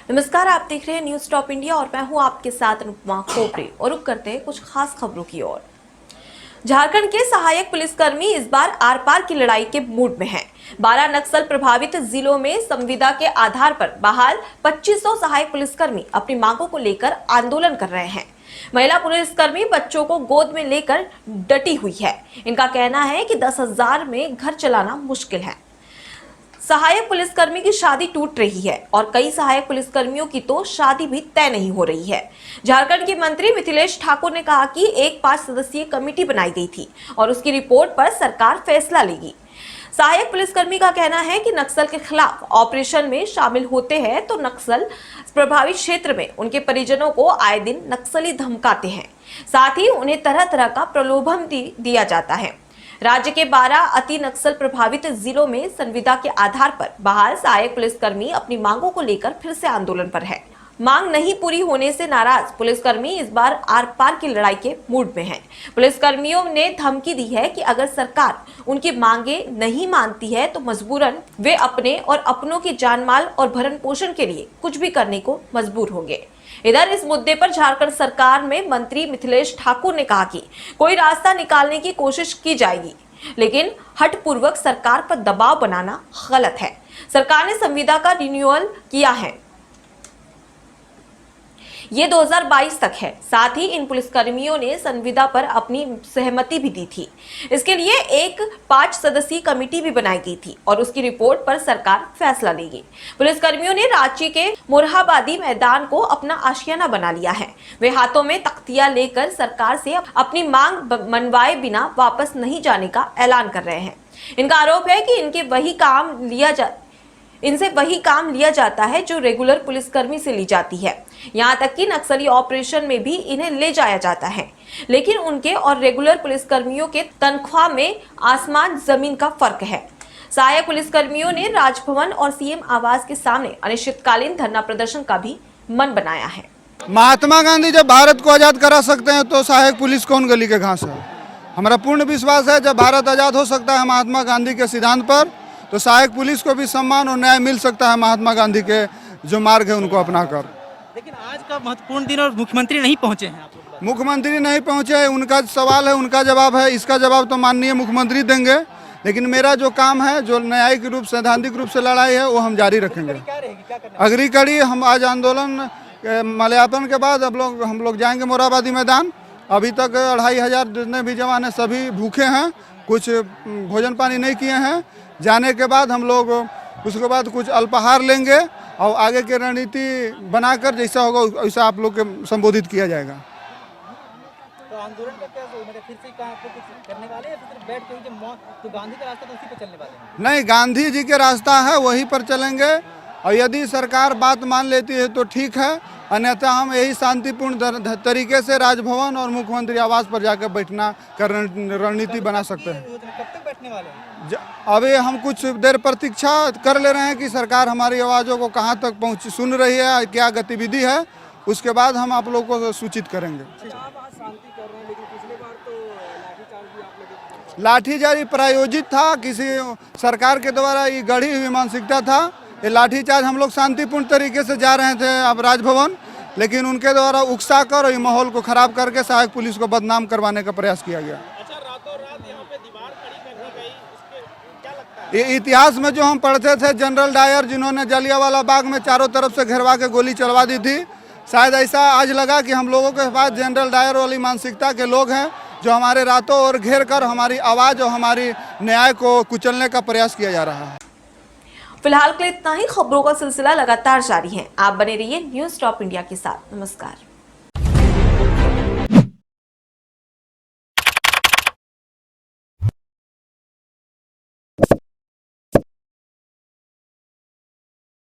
नमस्कार, आप देख रहे हैं न्यूज टॉप इंडिया और मैं हूं आपके साथ अनुपमा खोपरे। और रुक करते हैं कुछ खास खबरों की ओर। झारखंड के सहायक पुलिसकर्मी इस बार आर पार की लड़ाई के मूड में हैं। 12 नक्सल प्रभावित जिलों में संविदा के आधार पर बहाल 2500 सहायक पुलिसकर्मी अपनी मांगों को लेकर आंदोलन कर रहे हैं। महिला पुलिसकर्मी बच्चों को गोद में लेकर डटी हुई है। इनका कहना है कि 10,000 में घर चलाना मुश्किल है। सहायक पुलिसकर्मी की शादी टूट रही है और कई सहायक पुलिसकर्मियों की तो शादी भी तय नहीं हो रही है। झारखंड के मंत्री मिथिलेश ठाकुर ने कहा कि एक 5 सदस्यीय कमेटी बनाई गई थी और उसकी रिपोर्ट पर सरकार फैसला लेगी। सहायक पुलिसकर्मी का कहना है कि नक्सल के खिलाफ ऑपरेशन में शामिल होते हैं तो नक्सल प्रभावित क्षेत्र में उनके परिजनों को आए दिन नक्सली धमकाते हैं। साथ ही उन्हें तरह तरह का प्रलोभन दिया जाता है। राज्य के 12 अति नक्सल प्रभावित जिलों में संविदा के आधार पर बहाल सहायक पुलिसकर्मी अपनी मांगों को लेकर फिर से आंदोलन पर है। मांग नहीं पूरी होने से नाराज पुलिसकर्मी इस बार आर पार की लड़ाई के मूड में हैं। पुलिसकर्मियों ने धमकी दी है कि अगर सरकार उनकी मांगे नहीं मानती है तो मजबूरन वे अपने और अपनों की जान माल और भरण पोषण के लिए कुछ भी करने को मजबूर होंगे। इधर इस मुद्दे पर झारखंड सरकार में मंत्री मिथिलेश ठाकुर ने कहा कि कोई रास्ता निकालने की कोशिश की जाएगी, लेकिन हठपूर्वक सरकार पर दबाव बनाना गलत है। सरकार ने संविदा का रिन्यूअल किया है, ये 2022 तक है। साथ ही इन पुलिसकर्मियों ने संविदा पर अपनी सहमति भी दी थी। इसके लिए एक 5 सदस्यीय कमेटी भी बनाई गई थी और उसकी रिपोर्ट पर सरकार फैसला लेगी। पुलिसकर्मियों ने रांची के मोरहाबादी मैदान को अपना आशियाना बना लिया है। वे हाथों में तख्तियां लेकर सरकार से अपनी मांग मनवाए बिना वापस नहीं जाने का ऐलान कर रहे हैं। इनका आरोप है कि इनसे वही काम लिया जाता है जो रेगुलर पुलिसकर्मी से ली जाती है। यहाँ तक कि नक्सली ऑपरेशन में भी इन्हें ले जाया जाता है, लेकिन उनके और रेगुलर पुलिसकर्मियों के तनख्वाह में आसमान जमीन का फर्क है। सहायक पुलिसकर्मियों ने राजभवन और सीएम आवास के सामने अनिश्चितकालीन धरना प्रदर्शन का भी मन बनाया है। महात्मा गांधी जब भारत को आज़ाद करा सकते हैं तो सहायक पुलिस कौन गली के घास है। हमारा पूर्ण विश्वास है जब भारत आज़ाद हो सकता है महात्मा गांधी के सिद्धांत पर, तो सहायक पुलिस को भी सम्मान और न्याय मिल सकता है महात्मा गांधी के जो मार्ग है उनको अपनाकर। लेकिन आज का महत्वपूर्ण दिन और मुख्यमंत्री नहीं पहुंचे हैं। आप लोग मुख्यमंत्री नहीं पहुंचे, उनका सवाल है, उनका जवाब है। इसका जवाब तो माननीय मुख्यमंत्री देंगे, लेकिन मेरा जो काम है, जो न्यायिक रूप सैद्धांतिक रूप से लड़ाई है, वो हम जारी रखेंगे। अगली कड़ी हम आज आंदोलन माल्यार्पण के बाद हम लोग जाएंगे मोरहाबादी मैदान। अभी तक 2500 जितने भी जवान हैं सभी भूखे हैं, कुछ भोजन पानी नहीं किए हैं। जाने के बाद हम लोग उसके बाद कुछ अल्पाहार लेंगे और आगे की रणनीति बनाकर जैसा होगा वैसा आप लोग के संबोधित किया जाएगा। तो आंदोलन का क्या मतलब फिर से कहाँ पे कुछ करने वाले हैं या फिर बैठ के तो गांधी का रास्ता तो उसी पे चलने वाले हैं? नहीं, गांधी जी के रास्ता है वहीं पर चलेंगे और यदि सरकार बात मान लेती है तो ठीक है, अन्यथा हम यही शांतिपूर्ण तरीके से राजभवन और मुख्यमंत्री आवास पर जाकर बैठना कर रणनीति बना सकते हैं। कब तक बैठने वाले हैं? अभी हम कुछ देर प्रतीक्षा कर ले रहे हैं कि सरकार हमारी आवाज़ों को कहां तक सुन रही है, क्या गतिविधि है, उसके बाद हम आप लोगों को सूचित करेंगे। लाठीचार्ज प्रायोजित था, किसी सरकार के द्वारा ये गढ़ी हुई मानसिकता था। ये लाठीचार्ज हम लोग शांतिपूर्ण तरीके से जा रहे थे अब राजभवन, लेकिन उनके द्वारा उकसा कर और ये माहौल को खराब करके सहायक पुलिस को बदनाम करवाने का प्रयास किया गया। ये इतिहास में जो हम पढ़ते थे जनरल डायर जिन्होंने जलियांवाला बाग में चारों तरफ से घेरवा के गोली चलवा दी थी, शायद ऐसा आज लगा कि हम लोगों के पास जनरल डायर वाली मानसिकता के लोग हैं जो हमारे रातों और घेर कर हमारी आवाज़ और हमारी न्याय को कुचलने का प्रयास किया जा रहा है। फिलहाल के लिए इतना ही। खबरों का सिलसिला लगातार जारी है। आप बने रहिए न्यूज टॉप इंडिया के साथ। नमस्कार।